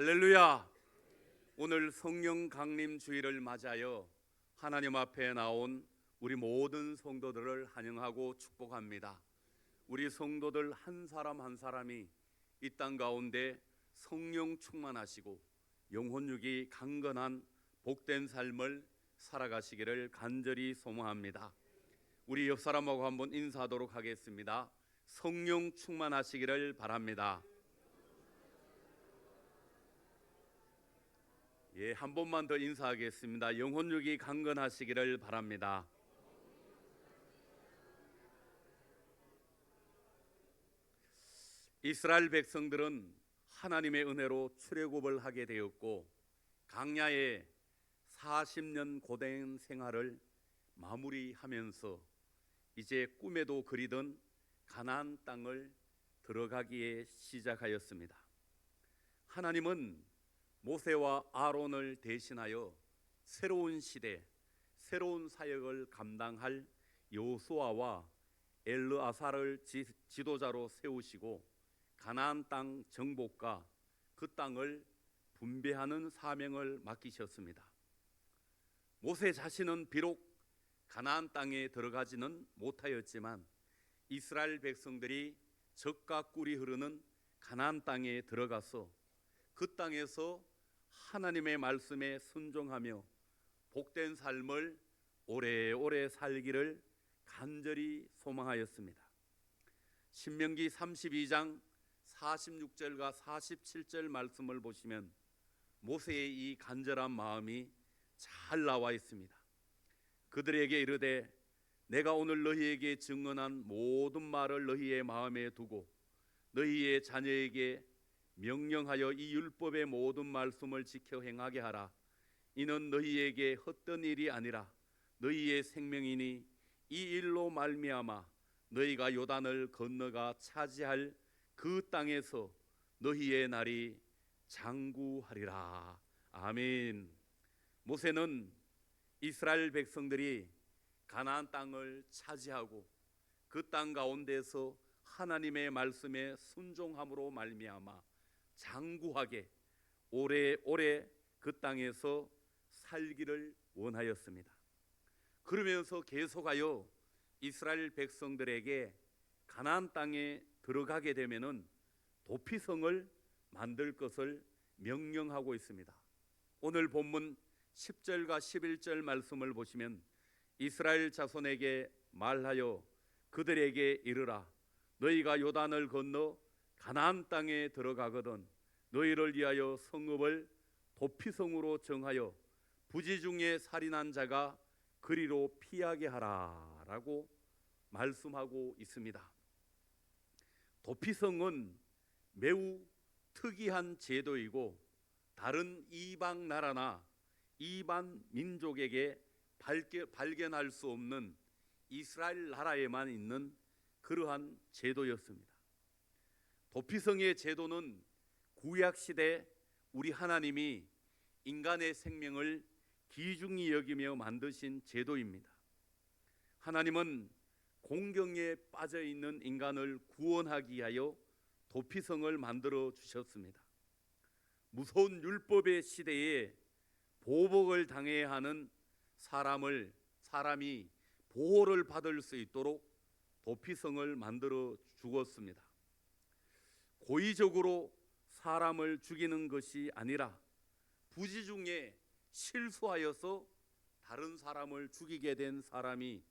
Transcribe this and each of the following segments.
할렐루야. 오늘 성령 강림 주일을 맞아요 하나님 앞에 나온 우리 모든 성도들을 환영하고 축복합니다. 우리 성도들 한 사람 한 사람이 이 땅 가운데 성령 충만하시고 영혼육이 강건한 복된 삶을 살아가시기를 간절히 소망합니다. 우리 옆 사람하고 한번 인사하도록 하겠습니다. 성령 충만하시기를 바랍니다. 한 번만 더 인사하겠습니다. 영혼육이 강건하시기를 바랍니다. 이스라엘 백성들은 하나님의 은혜로 출애굽을 하게 되었고 광야에 40년 고된 생활을 마무리하면서 이제 꿈에도 그리던 가나안 땅을 들어가기에 시작하였습니다. 하나님은 모세와 아론을 대신하여 새로운 시대, 새로운 사역을 감당할 여호수아와 엘르아사를 지도자로 세우시고 가나안 땅 정복과 그 땅을 분배하는 사명을 맡기셨습니다. 모세 자신은 비록 가나안 땅에 들어가지는 못하였지만 이스라엘 백성들이 젖과 꿀이 흐르는 가나안 땅에 들어가서 그 땅에서 하나님의 말씀에 순종하며 복된 삶을 오래오래 살기를 간절히 소망하였습니다. 신명기 32장 46절과 47절 말씀을 보시면 모세의 이 간절한 마음이 잘 나와 있습니다. 그들에게 이르되 내가 오늘 너희에게 증언한 모든 말을 너희의 마음에 두고 너희의 자녀에게 명령하여 이 율법의 모든 말씀을 지켜 행하게 하라. 이는 너희에게 헛된 일이 아니라 너희의 생명이니 이 일로 말미암아 너희가 요단을 건너가 차지할 그 땅에서 너희의 날이 장구하리라. 아멘. 모세는 이스라엘 백성들이 가나안 땅을 차지하고 그 땅 가운데서 하나님의 말씀에 순종함으로 말미암아 장구하게 오래오래 그 땅에서 살기를 원하였습니다. 그러면서 계속하여 이스라엘 백성들에게 가나안 땅에 들어가게 되면은 도피성을 만들 것을 명령하고 있습니다. 오늘 본문 10절과 11절 말씀을 보시면 이스라엘 자손에게 말하여 그들에게 이르라. 너희가 요단을 건너 가나안 땅에 들어가거든 너희를 위하여 성읍을 도피성으로 정하여 부지 중에 살인한 자가 그리로 피하게 하라 라고 말씀하고 있습니다. 도피성은 매우 특이한 제도이고 다른 이방 나라나 이방 민족에게 발견할 수 없는 이스라엘 나라에만 있는 그러한 제도였습니다. 도피성의 제도는 구약시대 우리 하나님이 인간의 생명을 귀중히 여기며 만드신 제도입니다. 하나님은 공경에 빠져있는 인간을 구원하기 위하여 도피성을 만들어 주셨습니다. 무서운 율법의 시대에 보복을 당해야 하는 사람이 보호를 받을 수 있도록 도피성을 만들어 주었습니다. 고의적으로 사람을 죽이는 것이 아니라 부지 중에 실수하여서 다른 사람을 죽이게 된 사람이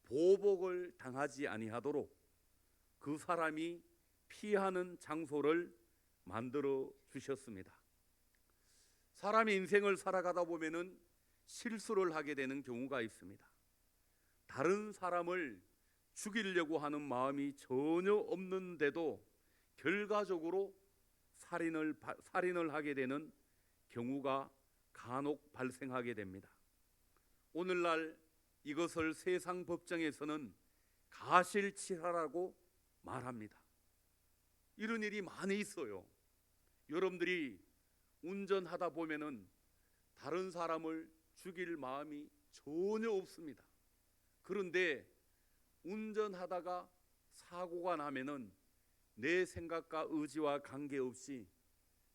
보복을 당하지 아니하도록 그 사람이 피하는 장소를 만들어 주셨습니다. 사람이 인생을 살아가다 보면은 실수를 하게 되는 경우가 있습니다. 다른 사람을 죽이려고 하는 마음이 전혀 없는데도 결과적으로 살인을 하게 되는 경우가 간혹 발생하게 됩니다. 오늘날 이것을 세상 법정에서는 가실치사라고 말합니다. 이런 일이 많이 있어요. 여러분들이 운전하다 보면은 다른 사람을 죽일 마음이 전혀 없습니다. 그런데 운전하다가 사고가 나면은 내 생각과 의지와 관계없이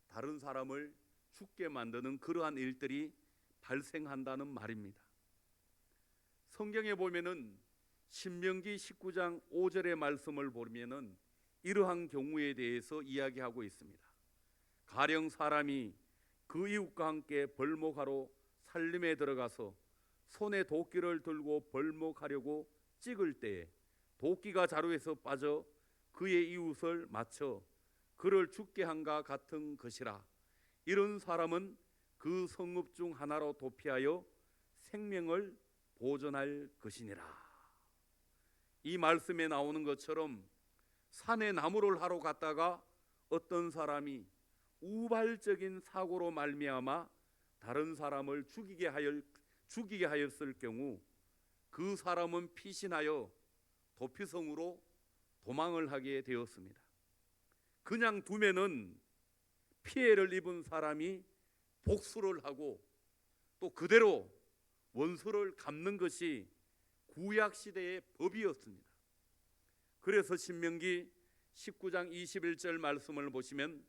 다른 사람을 죽게 만드는 그러한 일들이 발생한다는 말입니다. 성경에 보면은 신명기 19장 5절의 말씀을 보면은 이러한 경우에 대해서 이야기하고 있습니다. 가령 사람이 그 이웃과 함께 벌목하러 살림에 들어가서 손에 도끼를 들고 벌목하려고 찍을 때에 도끼가 자루에서 빠져 그의 이웃을 맞춰 그를 죽게 한가 같은 것이라. 이런 사람은 그 성읍 중 하나로 도피하여 생명을 보존할 것이니라. 이 말씀에 나오는 것처럼 산에 나무를 하러 갔다가 어떤 사람이 우발적인 사고로 말미암아 다른 사람을 죽이게 하였을 경우 그 사람은 피신하여 도피성으로 도망을 하게 되었습니다. 그냥 두면은 피해를 입은 사람이 복수를 하고 또 그대로 원수를 갚는 것이 구약 시대의 법이었습니다. 그래서 신명기 19장 21절 말씀을 보시면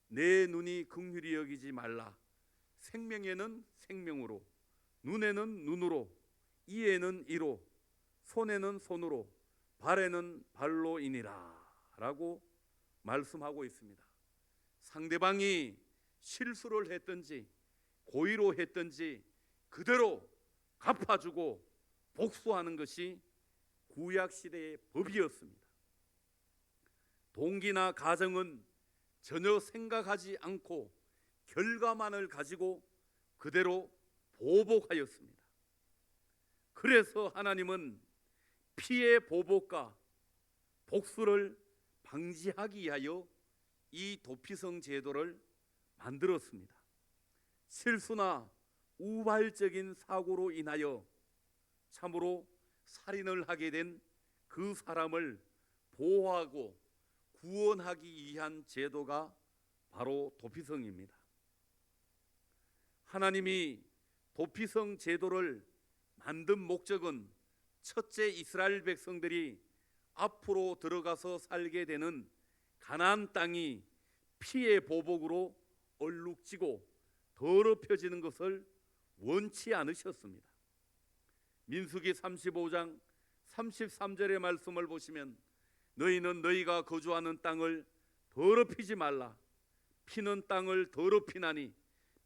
내 눈이 긍휼히 여기지 말라. 생명에는 생명으로, 눈에는 눈으로, 이에는 이로, 손에는 손으로, 발에는 발로이니라 라고 말씀하고 있습니다. 상대방이 실수를 했든지 고의로 했든지 그대로 갚아주고 복수하는 것이 구약시대의 법이었습니다. 동기나 가정은 전혀 생각하지 않고 결과만을 가지고 그대로 보복하였습니다. 그래서 하나님은 피해 보복과 복수를 방지하기 위하여 이 도피성 제도를 만들었습니다. 실수나 우발적인 사고로 인하여 참으로 살인을 하게 된 그 사람을 보호하고 구원하기 위한 제도가 바로 도피성입니다. 하나님이 도피성 제도를 만든 목적은 첫째, 이스라엘 백성들이 앞으로 들어가서 살게 되는 가나안 땅이 피해 보복으로 얼룩지고 더럽혀지는 것을 원치 않으셨습니다. 민수기 35장 33절의 말씀을 보시면 너희는 너희가 거주하는 땅을 더럽히지 말라. 피는 땅을 더럽히나니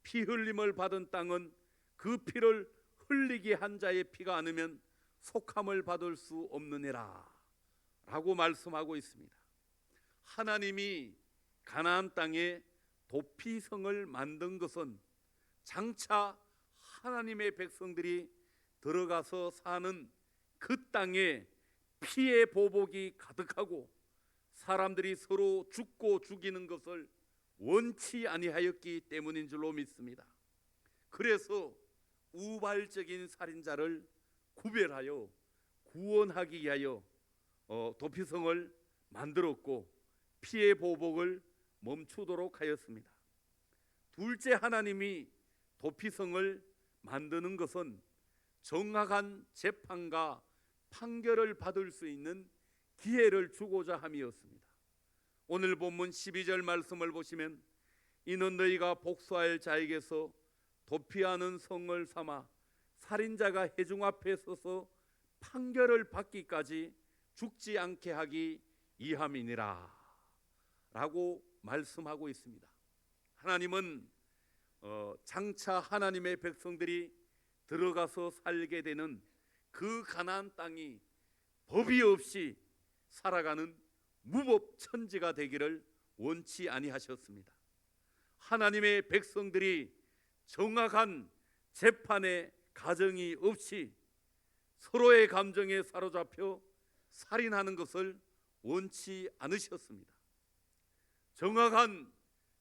피 흘림을 받은 땅은 그 피를 흘리게 한 자의 피가 아니면 속함을 받을 수 없느니라 라고 말씀하고 있습니다. 하나님이 가나안 땅에 도피성을 만든 것은 장차 하나님의 백성들이 들어가서 사는 그 땅에 피해 보복이 가득하고 사람들이 서로 죽고 죽이는 것을 원치 아니하였기 때문인 줄로 믿습니다. 그래서 우발적인 살인자를 구별하여 구원하기 위하여 도피성을 만들었고 피해 보복을 멈추도록 하였습니다. 둘째, 하나님이 도피성을 만드는 것은 정확한 재판과 판결을 받을 수 있는 기회를 주고자 함이었습니다. 오늘 본문 12절 말씀을 보시면 이는 너희가 복수할 자에게서 도피하는 성을 삼아 살인자가 회중 앞에 서서 판결을 받기까지 죽지 않게 하기 이함이니라 라고 말씀하고 있습니다. 하나님은 장차 하나님의 백성들이 들어가서 살게 되는 그 가나안 땅이 법이 없이 살아가는 무법천지가 되기를 원치 아니하셨습니다. 하나님의 백성들이 정확한 재판의 가정이 없이 서로의 감정에 사로잡혀 살인하는 것을 원치 않으셨습니다. 정확한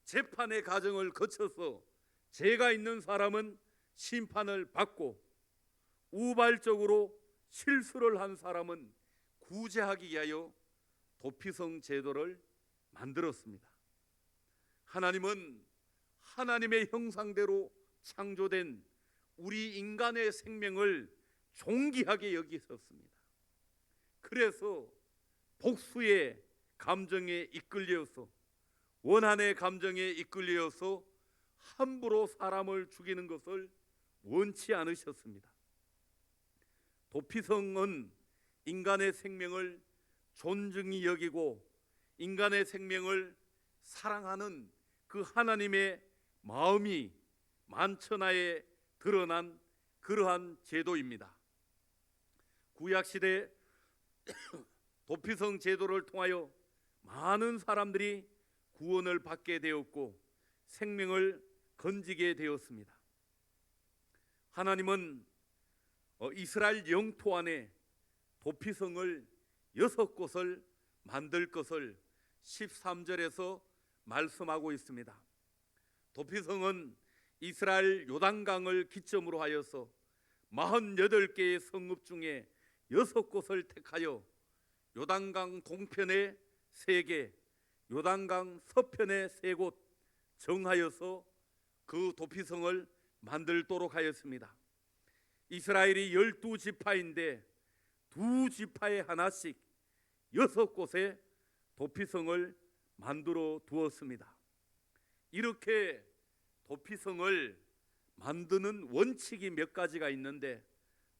재판의 과정을 거쳐서 죄가 있는 사람은 심판을 받고 우발적으로 실수를 한 사람은 구제하기 위하여 도피성 제도를 만들었습니다. 하나님은 하나님의 형상대로 창조된 우리 인간의 생명을 존귀하게 여기셨습니다. 그래서 복수의 감정에 이끌려서 원한의 감정에 이끌려서 함부로 사람을 죽이는 것을 원치 않으셨습니다. 도피성은 인간의 생명을 존중히 여기고 인간의 생명을 사랑하는 그 하나님의 마음이 만천하에 드러난 그러한 제도입니다. 구약시대 도피성 제도를 통하여 많은 사람들이 구원을 받게 되었고 생명을 건지게 되었습니다. 하나님은 이스라엘 영토 안에 도피성을 6곳을 만들 것을 13절에서 말씀하고 있습니다. 도피성은 이스라엘 요단강을 기점으로 하여서 48개의 성읍 중에 6곳을 택하여 요단강 동편에 3개, 요단강 서편에 3곳 정하여서 그 도피성을 만들도록 하였습니다. 이스라엘이 12지파인데 2지파에 하나씩 6곳에 도피성을 만들어 두었습니다. 이렇게 도피성을 만드는 원칙이 몇 가지가 있는데,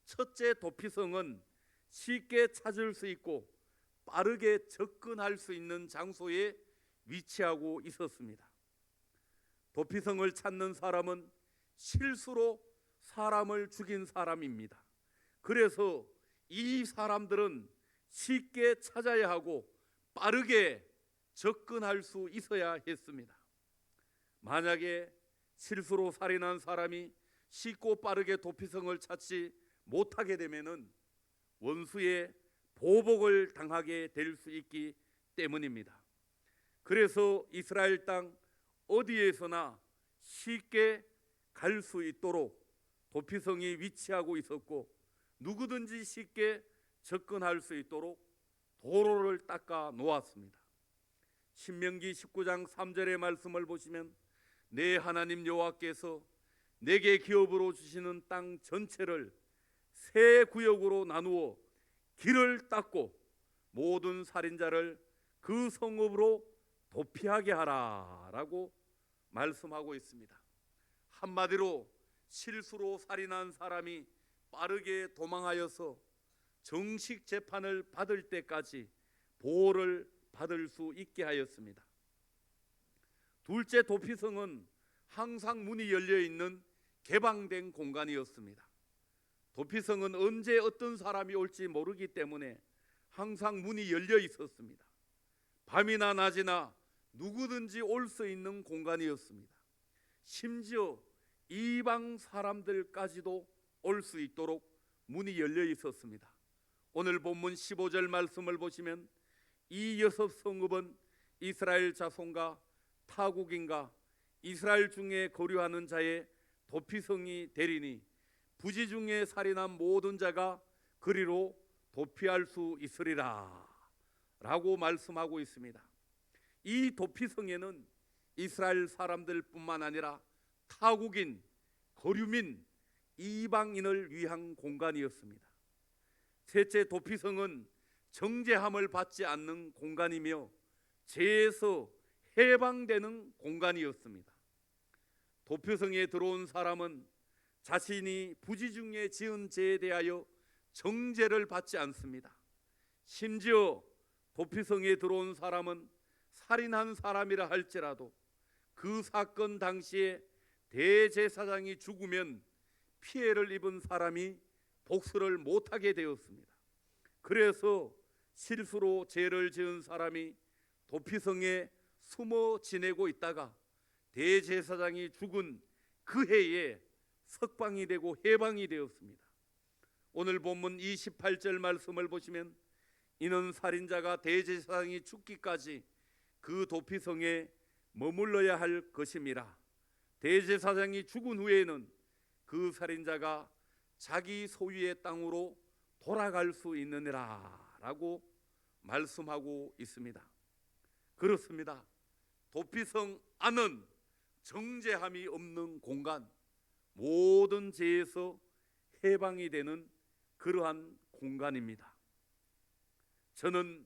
첫째, 도피성은 쉽게 찾을 수 있고 빠르게 접근할 수 있는 장소에 위치하고 있었습니다. 도피성을 찾는 사람은 실수로 사람을 죽인 사람입니다. 그래서 이 사람들은 쉽게 찾아야 하고 빠르게 접근할 수 있어야 했습니다. 만약에 실수로 살인한 사람이 쉽고 빠르게 도피성을 찾지 못하게 되면은 원수의 보복을 당하게 될 수 있기 때문입니다. 그래서 이스라엘 땅 어디에서나 쉽게 갈 수 있도록 도피성이 위치하고 있었고 누구든지 쉽게 접근할 수 있도록 도로를 닦아 놓았습니다. 신명기 19장 3절의 말씀을 보시면 내 하나님 여호와께서 내게 기업으로 주시는 땅 전체를 세 구역으로 나누어 길을 닦고 모든 살인자를 그 성읍으로 도피하게 하라 라고 말씀하고 있습니다. 한마디로 실수로 살인한 사람이 빠르게 도망하여서 정식 재판을 받을 때까지 보호를 받을 수 있게 하였습니다. 둘째, 도피성은 항상 문이 열려 있는 개방된 공간이었습니다. 도피성은 언제 어떤 사람이 올지 모르기 때문에 항상 문이 열려 있었습니다. 밤이나 낮이나 누구든지 올 수 있는 공간이었습니다. 심지어 이방 사람들까지도 올 수 있도록 문이 열려 있었습니다. 오늘 본문 15절 말씀을 보시면 이 6성읍은 이스라엘 자손과 타국인과 이스라엘 중에 거류하는 자의 도피성이 되리니 부지 중에 살인한 모든 자가 그리로 도피할 수 있으리라 라고 말씀하고 있습니다. 이 도피성에는 이스라엘 사람들뿐만 아니라 타국인, 거류민, 이방인을 위한 공간이었습니다. 셋째, 도피성은 정죄함을 받지 않는 공간이며 죄에서 해방되는 공간이었습니다. 도피성에 들어온 사람은 자신이 부지 중에 지은 죄에 대하여 정죄를 받지 않습니다. 심지어 도피성에 들어온 사람은 살인한 사람이라 할지라도 그 사건 당시에 대제사장이 죽으면 피해를 입은 사람이 복수를 못하게 되었습니다. 그래서 실수로 죄를 지은 사람이 도피성에 숨어 지내고 있다가 대제사장이 죽은 그 해에 석방이 되고 해방이 되었습니다. 오늘 본문 28절 말씀을 보시면 이는 살인자가 대제사장이 죽기까지 그 도피성에 머물러야 할 것임이라. 대제사장이 죽은 후에는 그 살인자가 자기 소유의 땅으로 돌아갈 수 있느니라 라고 말씀하고 있습니다. 그렇습니다. 도피성 안은 정죄함이 없는 공간, 모든 죄에서 해방이 되는 그러한 공간입니다. 저는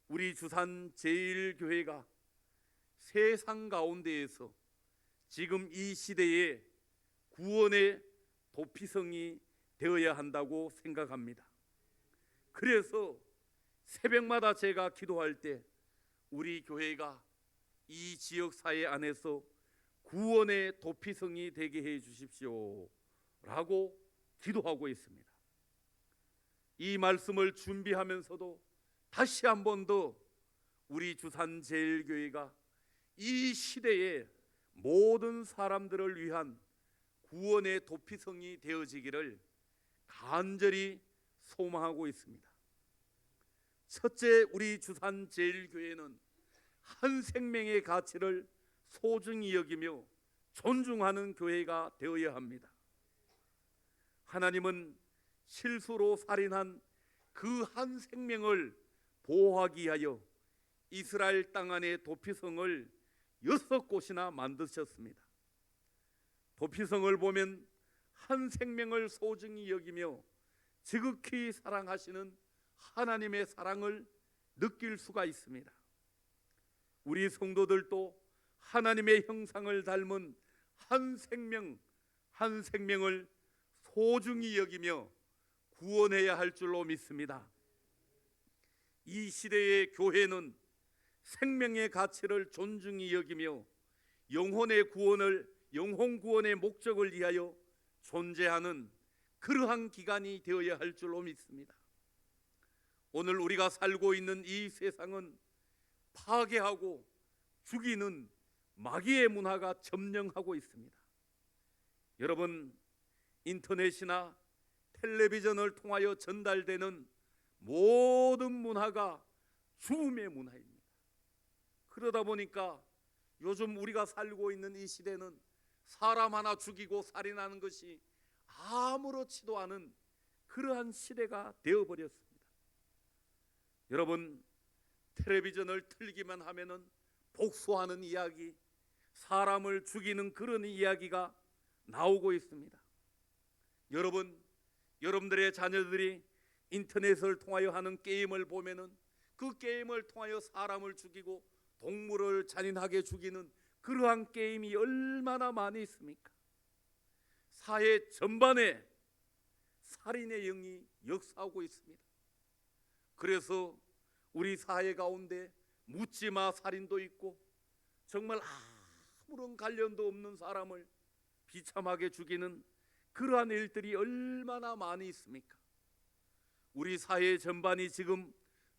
우리 주산 제1교회가 세상 가운데에서 지금 이 시대에 구원의 도피성이 되어야 한다고 생각합니다. 그래서 새벽마다 제가 기도할 때 우리 교회가 이 지역사회 안에서 구원의 도피성이 되게 해 주십시오 라고 기도하고 있습니다. 이 말씀을 준비하면서도 다시 한 번 더 우리 주산제일교회가 이 시대에 모든 사람들을 위한 구원의 도피성이 되어지기를 간절히 소망하고 있습니다. 첫째, 우리 주산제일교회는 한 생명의 가치를 소중히 여기며 존중하는 교회가 되어야 합니다. 하나님은 실수로 살인한 그 한 생명을 보호하기 위하여 이스라엘 땅 안에 도피성을 6곳이나 만드셨습니다. 도피성을 보면 한 생명을 소중히 여기며 지극히 사랑하시는 하나님의 사랑을 느낄 수가 있습니다. 우리 성도들도 하나님의 형상을 닮은 한 생명 한 생명을 소중히 여기며 구원해야 할 줄로 믿습니다. 이 시대의 교회는 생명의 가치를 존중히 여기며 영혼 구원의 목적을 위하여 존재하는 그러한 기관이 되어야 할 줄로 믿습니다. 오늘 우리가 살고 있는 이 세상은 파괴하고 죽이는 마귀의 문화가 점령하고 있습니다. 여러분, 인터넷이나 텔레비전을 통하여 전달되는 모든 문화가 죽음의 문화입니다. 그러다 보니까 요즘 우리가 살고 있는 이 시대는 사람 하나 죽이고 살인하는 것이 아무렇지도 않은 그러한 시대가 되어버렸습니다. 여러분, 텔레비전을 틀기만 하면은 복수하는 이야기, 사람을 죽이는 그런 이야기가 나오고 있습니다. 여러분들의 자녀들이 인터넷을 통하여 하는 게임을 보면은 그 게임을 통하여 사람을 죽이고 동물을 잔인하게 죽이는 그러한 게임이 얼마나 많이 있습니까? 사회 전반에 살인의 영이 역사하고 있습니다. 그래서 우리 사회 가운데 묻지마 살인도 있고 정말 아무런 관련도 없는 사람을 비참하게 죽이는 그러한 일들이 얼마나 많이 있습니까? 우리 사회 전반이 지금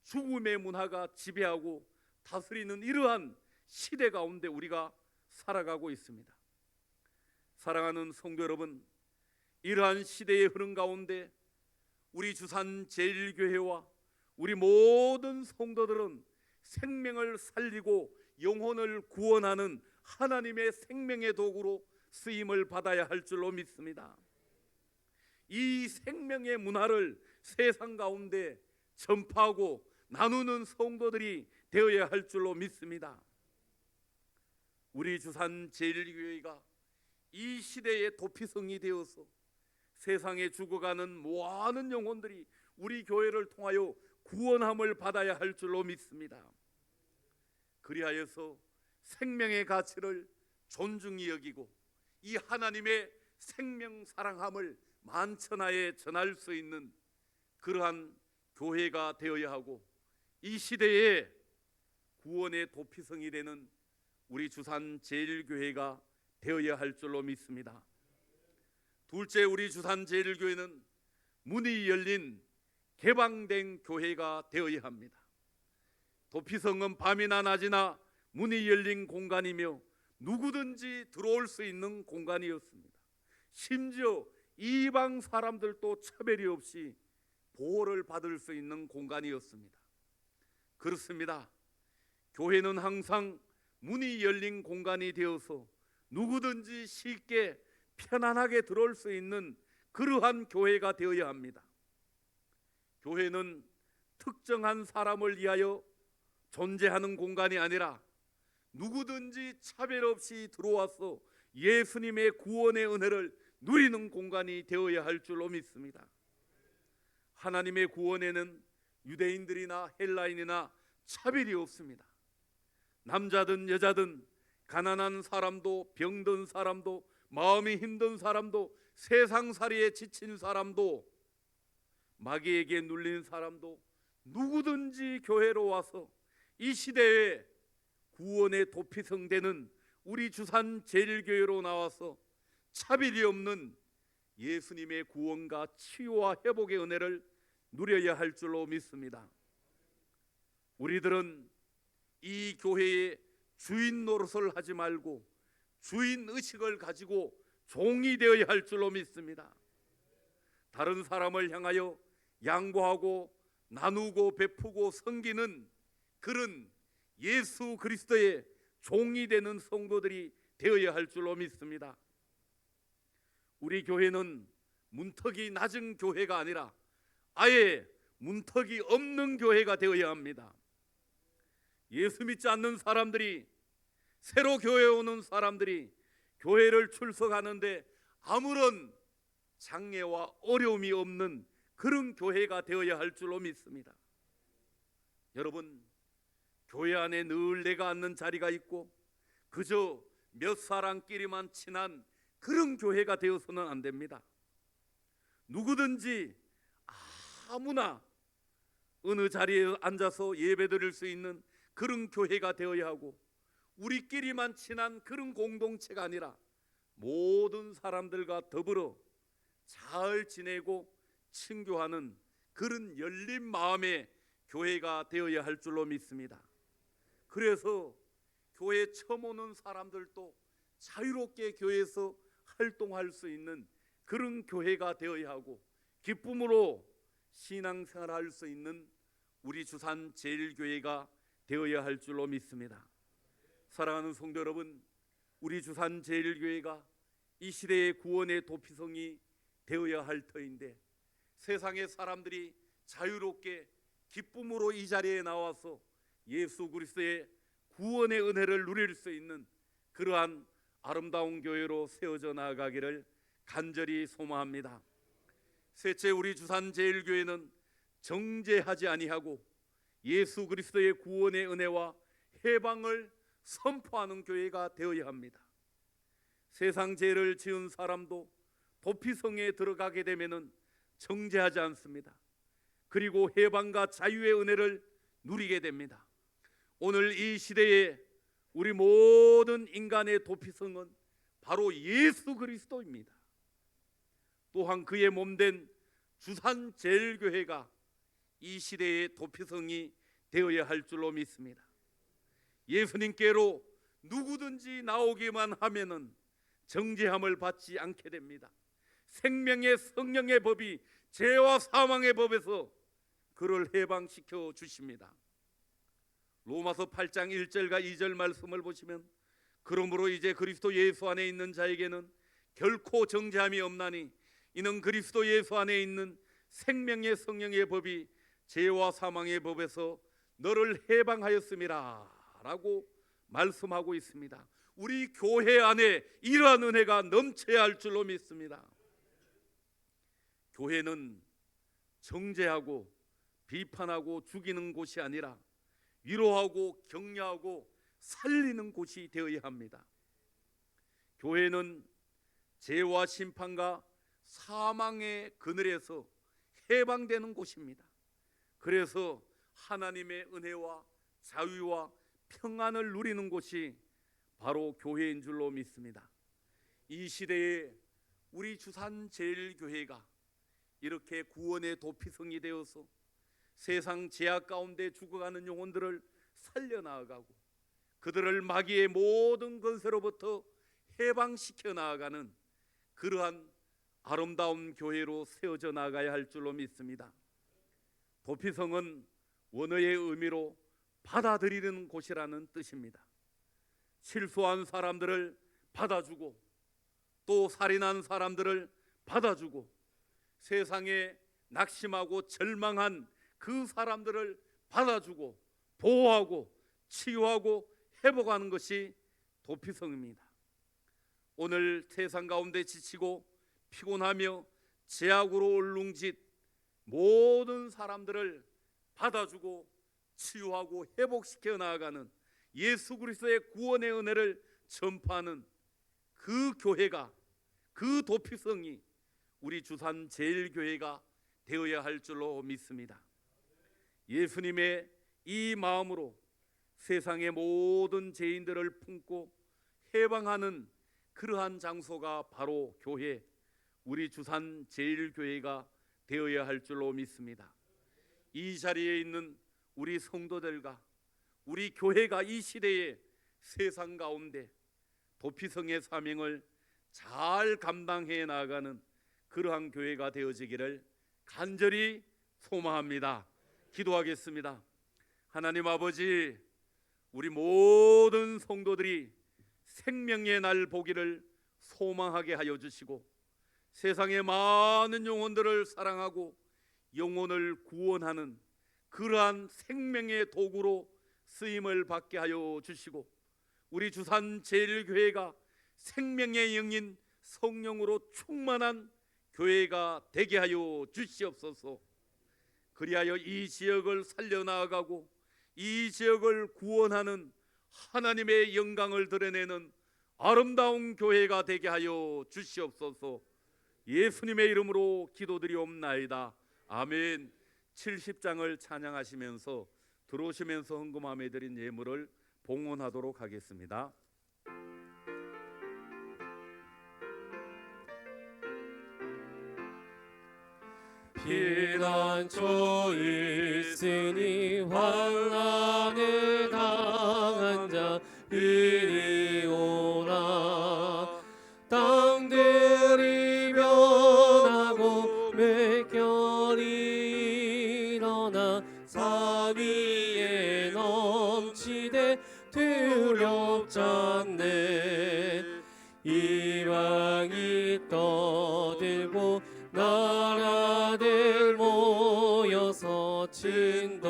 죽음의 문화가 지배하고 다스리는 이러한 시대 가운데 우리가 살아가고 있습니다. 사랑하는 성도 여러분, 이러한 시대의 흐름 가운데 우리 주산제일교회와 우리 모든 성도들은 생명을 살리고 영혼을 구원하는 하나님의 생명의 도구로 쓰임을 받아야 할 줄로 믿습니다. 이 생명의 문화를 세상 가운데 전파하고 나누는 성도들이 되어야 할 줄로 믿습니다. 우리 주산제일교회가 이 시대의 도피성이 되어서 세상에 죽어가는 많은 영혼들이 우리 교회를 통하여 구원함을 받아야 할 줄로 믿습니다. 그리하여서 생명의 가치를 존중히 여기고 이 하나님의 생명 사랑함을 만천하에 전할 수 있는 그러한 교회가 되어야 하고 이 시대에 구원의 도피성이 되는 우리 주산제일교회가 되어야 할 줄로 믿습니다. 둘째, 우리 주산제일교회는 문이 열린 개방된 교회가 되어야 합니다. 도피성은 밤이나 낮이나 문이 열린 공간이며 누구든지 들어올 수 있는 공간이었습니다. 심지어 이방 사람들도 차별이 없이 보호를 받을 수 있는 공간이었습니다. 그렇습니다. 교회는 항상 문이 열린 공간이 되어서 누구든지 쉽게 편안하게 들어올 수 있는 그러한 교회가 되어야 합니다. 교회는 특정한 사람을 위하여 존재하는 공간이 아니라 누구든지 차별 없이 들어와서 예수님의 구원의 은혜를 누리는 공간이 되어야 할 줄로 믿습니다. 하나님의 구원에는 유대인들이나 헬라인이나 차별이 없습니다. 남자든 여자든 가난한 사람도 병든 사람도 마음이 힘든 사람도 세상살이에 지친 사람도 마귀에게 눌린 사람도 누구든지 교회로 와서 이 시대에 구원의 도피성 되는 우리 주산 제일교회로 나와서 차별이 없는 예수님의 구원과 치유와 회복의 은혜를 누려야 할 줄로 믿습니다. 우리들은 이 교회의 주인 노릇을 하지 말고 주인 의식을 가지고 종이 되어야 할 줄로 믿습니다. 다른 사람을 향하여 양보하고 나누고 베푸고 섬기는 그런 예수 그리스도의 종이 되는 성도들이 되어야 할 줄로 믿습니다. 우리 교회는 문턱이 낮은 교회가 아니라 아예 문턱이 없는 교회가 되어야 합니다. 예수 믿지 않는 사람들이, 새로 교회에 오는 사람들이 교회를 출석하는데 아무런 장애와 어려움이 없는 그런 교회가 되어야 할 줄로 믿습니다. 여러분, 교회 안에 늘 내가 앉는 자리가 있고 그저 몇 사람끼리만 친한 그런 교회가 되어서는 안 됩니다. 누구든지 아무나 어느 자리에 앉아서 예배드릴 수 있는 그런 교회가 되어야 하고, 우리끼리만 친한 그런 공동체가 아니라 모든 사람들과 더불어 잘 지내고 친교하는 그런 열린 마음의 교회가 되어야 할 줄로 믿습니다. 그래서 교회 처음 오는 사람들도 자유롭게 교회에서 활동할 수 있는 그런 교회가 되어야 하고, 기쁨으로 신앙생활할 수 있는 우리 주산 제일교회가 되어야 할 줄로 믿습니다. 사랑하는 성도 여러분, 우리 주산 제일교회가 이 시대의 구원의 도피성이 되어야 할 터인데, 세상의 사람들이 자유롭게 기쁨으로 이 자리에 나와서 예수 그리스도의 구원의 은혜를 누릴 수 있는 그러한 아름다운 교회로 세워져 나아가기를 간절히 소망합니다. 셋째, 우리 주산 제일교회는 정죄하지 아니하고 예수 그리스도의 구원의 은혜와 해방을 선포하는 교회가 되어야 합니다. 세상 죄를 지은 사람도 도피성에 들어가게 되면은 정죄하지 않습니다. 그리고 해방과 자유의 은혜를 누리게 됩니다. 오늘 이 시대에 우리 모든 인간의 도피성은 바로 예수 그리스도입니다. 또한 그의 몸된 주산 제일교회가 이 시대의 도피성이 되어야 할 줄로 믿습니다. 예수님께로 누구든지 나오기만 하면은 정죄함을 받지 않게 됩니다. 생명의 성령의 법이 죄와 사망의 법에서 그를 해방시켜 주십니다. 로마서 8장 1절과 2절 말씀을 보시면, 그러므로 이제 그리스도 예수 안에 있는 자에게는 결코 정죄함이 없나니 이는 그리스도 예수 안에 있는 생명의 성령의 법이 죄와 사망의 법에서 너를 해방하였음이라 라고 말씀하고 있습니다. 우리 교회 안에 이러한 은혜가 넘쳐야 할 줄로 믿습니다. 교회는 정죄하고 비판하고 죽이는 곳이 아니라 위로하고 격려하고 살리는 곳이 되어야 합니다. 교회는 죄와 심판과 사망의 그늘에서 해방되는 곳입니다. 그래서 하나님의 은혜와 자유와 평안을 누리는 곳이 바로 교회인 줄로 믿습니다. 이 시대에 우리 주산 제일교회가 이렇게 구원의 도피성이 되어서 세상 죄악 가운데 죽어가는 영혼들을 살려나가고 그들을 마귀의 모든 것으로부터 해방시켜 나아가는 그러한 아름다운 교회로 세워져 나가야 할 줄로 믿습니다. 도피성은 원어의 의미로 받아들이는 곳이라는 뜻입니다. 실수한 사람들을 받아주고 또 살인한 사람들을 받아주고 세상에 낙심하고 절망한 그 사람들을 받아주고 보호하고 치유하고 회복하는 것이 도피성입니다. 오늘 세상 가운데 지치고 피곤하며 죄악으로 울룽짓 모든 사람들을 받아주고 치유하고 회복시켜 나아가는 예수 그리스도의 구원의 은혜를 전파하는 그 교회가, 그 도피성이 우리 주산 제일교회가 되어야 할 줄로 믿습니다. 예수님의 이 마음으로 세상의 모든 죄인들을 품고 해방하는 그러한 장소가 바로 교회, 우리 주산 제일교회가 되어야 할 줄로 믿습니다. 이 자리에 있는 우리 성도들과 우리 교회가 이 시대의 세상 가운데 도피성의 사명을 잘 감당해 나가는 그러한 교회가 되어지기를 간절히 소망합니다. 기도하겠습니다. 하나님 아버지, 우리 모든 성도들이 생명의 날 보기를 소망하게 하여 주시고 세상의 많은 영혼들을 사랑하고 영혼을 구원하는 그러한 생명의 도구로 쓰임을 받게 하여 주시고 우리 주산 제일교회가 생명의 영인 성령으로 충만한 교회가 되게 하여 주시옵소서. 그리하여 이 지역을 살려나가고 이 지역을 구원하는 하나님의 영광을 드러내는 아름다운 교회가 되게 하여 주시옵소서. 예수님의 이름으로 기도드리옵나이다. 아멘. 70장을 찬양하시면서 들어오시면서 헌금함에 드린 예물을 봉헌하도록 하겠습니다. 피난처 있으니 환난을 당한 자 이리 오라. 땅들이 변하고 물결이 일어나 산 위에 넘치되 두렵지 않네. 이방이 떠들고 나라들 모여서 진동하나.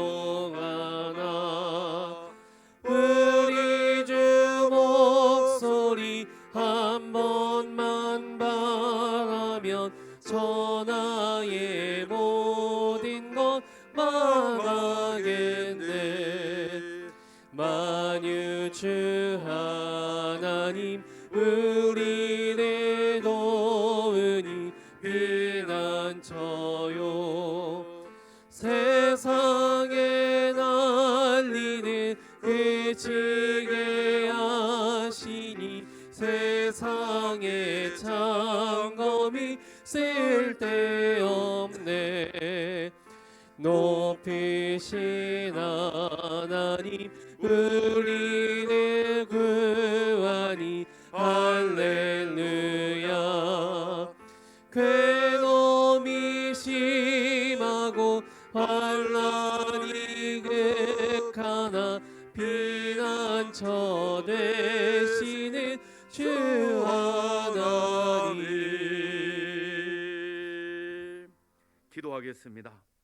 우리 주 목소리 한 번만 바라면 천하의 모든 것 망하겠네. 만유 주 하나님 우리를 도우니 피난처요. 세상에 날리는 그치게 하시니 세상에 창검이 쓸데없네. 높이신 하나님 우리를 구하니 할렐루야. 괴로움이 심하고 환난이 극하나 피난처 되시는 주 하나님. 기도하겠습니다.